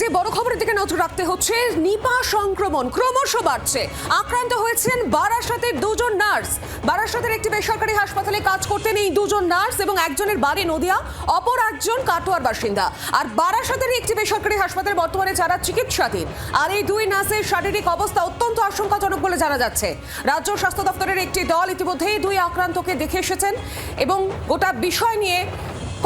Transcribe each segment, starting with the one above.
যে বড় খবরের দিকে নজর রাখতে হচ্ছে, নিপা সংক্রমণ ক্রমশ বাড়ছে। আক্রান্ত হয়েছেন বারাসাতের দুজন নার্স। বারাসাতের একটি বেসরকারি হাসপাতালে কাজ করতেন এই দুজন নার্স এবং একজনের বাড়ি নদিয়া, অপর একজন কাটোয়ার বাসিন্দা। আর বারাসাতের একটি বেসরকারি হাসপাতালে বর্তমানে যারা চিকিৎসাধীন, আর এই দুই নার্সের শারীরিক অবস্থা অত্যন্ত আশঙ্কাজনক বলে জানা যাচ্ছে। রাজ্য স্বাস্থ্য দপ্তরের একটি দল ইতিমধ্যেই দুই আক্রান্তকে দেখে এসেছেন এবং গোটা বিষয় নিয়ে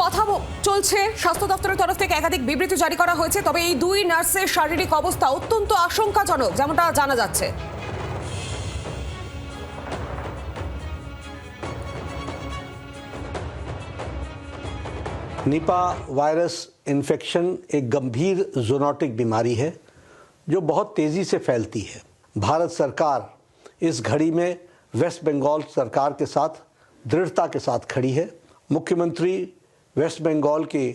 কথা চলছে। স্বাস্থ্য দপ্তরের তরফ থেকে একাধিক বিবৃতি জারি করা হয়েছে, তবে এই দুই নার্সের শারীরিক অবস্থা অত্যন্ত আশঙ্কাজনক যেমনটা জানা যাচ্ছে। निपा वायरस इन्फेक्शन एक गंभीर ज़ूनोटिक बीमारी है जो बहुत तेज़ी से फैलती है। भारत सरकार इस घड़ी में वेस्ट बंगाल सरकार के साथ दृढ़ता के साथ खड़ी है। मुख्यमंत्री वेस्ट बंगाल की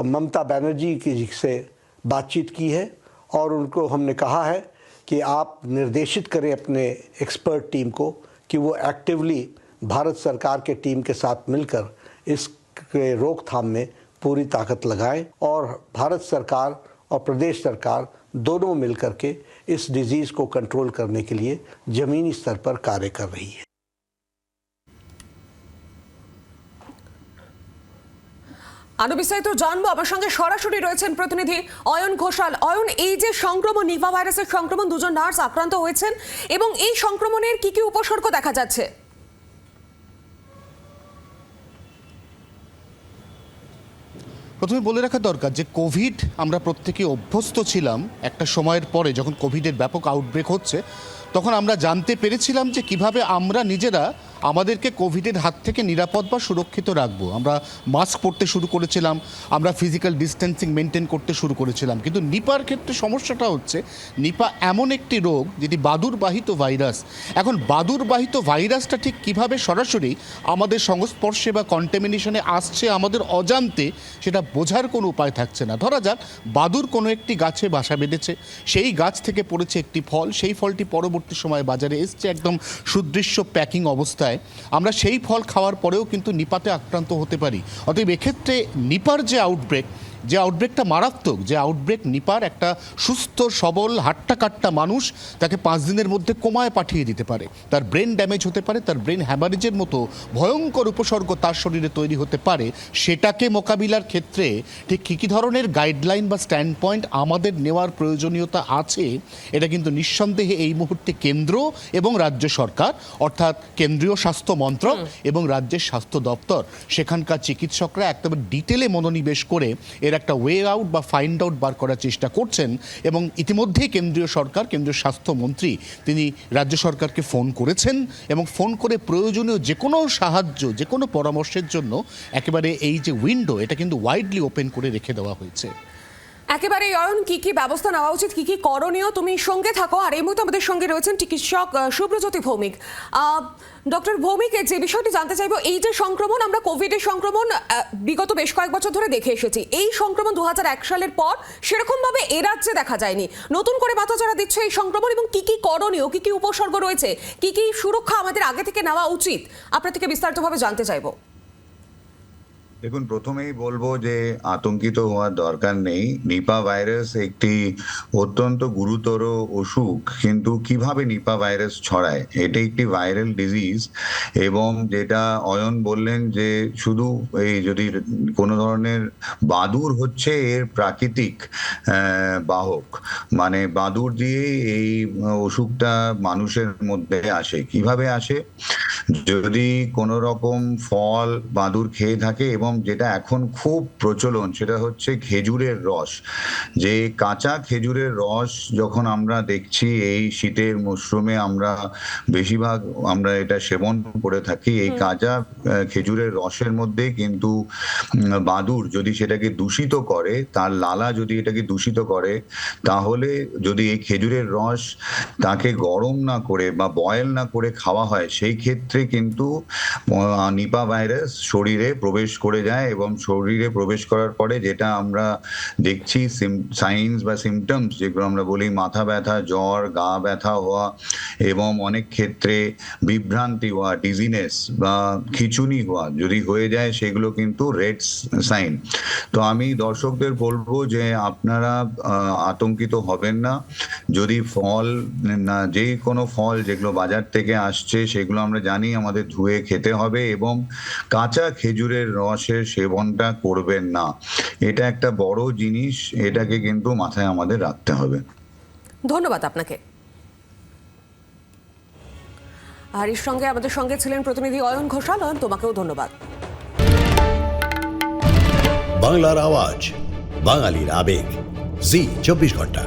ममता बनर्जी की से बातचीत की है और उनको हमने कहा है कि आप निर्देशित करें अपने एक्सपर्ट टीम को कि वो एक्टिवली भारत सरकार के टीम के साथ मिलकर इस के रोकथाम में पूरी ताकत लगाएं और भारत सरकार और प्रदेश सरकार दोनों मिलकर के इस डिजीज़ को कंट्रोल करने के लिए ज़मीनी स्तर पर कार्य कर रही है। আরো বিস্তারিত জানবো, আমার সঙ্গে সরাসরি রয়েছেন প্রতিনিধি অয়ন ঘোষাল। অয়ন, এই যে সংক্রমণ, নিপা ভাইরাসের সংক্রমণ, দুজন নার্স আক্রান্ত হয়েছেন এবং এই সংক্রমণের কি কি উপসর্গ দেখা যাচ্ছে? প্রথমে বলে রাখা দরকার যে কোভিড আমরা প্রত্যেকে অভ্যস্ত ছিলাম। একটা সময়ের পরে যখন কোভিডের ব্যাপক আউটব্রেক হচ্ছে তখন আমরা জানতে পেরেছিলাম যে কিভাবে আমরা নিজেরা আমাদেরকে কোভিডের হাত থেকে নিরাপদ বা সুরক্ষিত রাখবো। আমরা মাস্ক পরতে শুরু করেছিলাম, আমরা ফিজিক্যাল ডিস্টেন্সিং মেনটেন করতে শুরু করেছিলাম। কিন্তু নিপার ক্ষেত্রে সমস্যাটা হচ্ছে, নিপা এমন একটি রোগ যেটি বাদুরবাহিত ভাইরাস। এখন বাদুরবাহিত ভাইরাসটা ঠিক কিভাবে সরাসরি আমাদের সংস্পর্শে বা কন্টামিনেশনে আসছে আমাদের অজান্তে, সেটা বোঝার কোনো উপায় থাকছে না। ধরা যাক বাদুর কোনো একটি গাছে বাসা বেঁধেছে, সেই গাছ থেকে পড়েছে একটি ফল, সেই ফলটি পরবর্তী সময় বাজারে এসছে একদম সুদৃশ্য প্যাকিং অবস্থায়। আমরা সেই ফল খাওয়ার পরেও কিন্তু নিপাতে আক্রান্ত হতে পারি। অতএব এক্ষেত্রে নিপার যে আউটব্রেকটা মারাত্মক, যে আউটব্রেক নিপার, একটা সুস্থ সবল হাট্টা কাট্টা মানুষ তাকে 5 দিনের মধ্যে কোমায় পাঠিয়ে দিতে পারে, তার ব্রেন ড্যামেজ হতে পারে, তার ব্রেন হ্যামারেজের মতো ভয়ঙ্কর উপসর্গ তার শরীরে তৈরি হতে পারে। সেটাকে মোকাবিলার ক্ষেত্রে ঠিক কী কী ধরনের গাইডলাইন বা স্ট্যান্ড পয়েন্ট আমাদের নেওয়ার প্রয়োজনীয়তা আছে, এটা কিন্তু নিঃসন্দেহে এই মুহূর্তে কেন্দ্র এবং রাজ্য সরকার, অর্থাৎ কেন্দ্রীয় স্বাস্থ্য মন্ত্রক এবং রাজ্যের স্বাস্থ্য দপ্তর, সেখানকার চিকিৎসকরা একেবারে ডিটেলে মনোনিবেশ করে এর একটা ওয়ে আউট বা ফাইন্ড আউট বার করার চেষ্টা করছেন। এবং ইতিমধ্যেই কেন্দ্রীয় সরকার, কেন্দ্রীয় স্বাস্থ্যমন্ত্রী তিনি রাজ্য সরকারকে ফোন করেছেন এবং ফোন করে প্রয়োজনীয় যে কোনো সাহায্য, যে কোনো পরামর্শের জন্য একেবারে এই যে উইন্ডো, এটা কিন্তু ওয়াইডলি ওপেন করে রেখে দেওয়া হয়েছে। একেবারে অয়ন, কি কি ব্যবস্থা নেওয়া উচিত, কি কি করণীয়, তুমি সঙ্গে থাকো। আর এই মুহূর্তে আমাদের সঙ্গে রয়েছেন চিকিৎসক সুব্রজ্যোতি ভৌমিক। ডক্টর ভৌমিক, যে বিষয়টি জানতে চাইবো, এই যে সংক্রমণ, আমরা কোভিডের সংক্রমণ বিগত বেশ কয়েক বছর ধরে দেখে এসেছি। এই সংক্রমণ 2001 সালের পর সেরকম ভাবে এ রাজ্যে দেখা যায়নি। নতুন করে মাথাচাড়া দিচ্ছে এই সংক্রমণ এবং কি কি করণীয়, কি কি উপসর্গ রয়েছে, কি কি সুরক্ষা আমাদের আগে থেকে নেওয়া উচিত, আপনার থেকে বিস্তারিতভাবে জানতে চাইবো। দেখুন, প্রথমেই বলবো যে আতঙ্কিত হওয়ার দরকার নেই। নিপা ভাইরাস একটি অত্যন্ত গুরুতর অসুখ, কিন্তু কিভাবে নিপা ভাইরাস ছড়ায়, এটা একটি ভাইরাল ডিজিজ। এবং যেটা অয়ন বললেন যে শুধু এই যদি কোনো ধরনের বাদুর হচ্ছে এর প্রাকৃতিক বাহক, মানে বাদুর দিয়ে এই অসুখটা মানুষের মধ্যে আসে। কিভাবে আসে? যদি কোনো রকম ফল বাদুর খেয়ে থাকে, এবং যেটা এখন খুব প্রচলন সেটা হচ্ছে খেজুরের রস। যে কাঁচা খেজুরের রস যখন আমরা দেখছি এই শীতের মরশুমে, আমরা বেশিরভাগ আমরা এটা সেবন করে থাকি। এই কাঁচা খেজুরের রসের মধ্যে কিন্তু বাদুর যদি সেটাকে দূষিত করে, তার লালা যদি এটাকে দূষিত করে, তাহলে যদি এই খেজুরের রস তাকে গরম না করে বা বয়েল না করে খাওয়া হয়, সেই ক্ষেত্রে কিন্তু নিপা ভাইরাস শরীরে প্রবেশ করে করে যায় এবং শরীরে প্রবেশ করার পরে যেটা আমরা দেখছি সাইন্স বা সিমটমস যেগুলো আমরা বলি মাথা ব্যথা, জ্বর, গা ব্যথা হওয়া এবং অনেক ক্ষেত্রে বিভ্রান্তি হওয়া, ডিজিনেস বা খিঁচুনি হওয়া যদি হয়ে যায় সেগুলো কিন্তু রেড সাইন। তো আমি দর্শকদের বলবো যে আপনারা আতঙ্কিত হবেন না। যদি ফল না, যে কোনো ফল যেগুলো বাজার থেকে আসছে সেগুলো আমরা জানি আমাদের ধুয়ে খেতে হবে এবং কাঁচা খেজুরের রসের সেবনটা করবেন না। এটা একটা বড় জিনিস, এটাকে কিন্তু মাথায় আমাদের রাখতে হবে। ধন্যবাদ আপনাকে। আর এর সঙ্গে আমাদের সঙ্গে ছিলেন প্রতিনিধি অয়ন ঘোষাল। অয়ন, তোমাকেও ধন্যবাদ। বাংলার আওয়াজ, বাঙালির আবেগ, জি 24 ঘন্টা।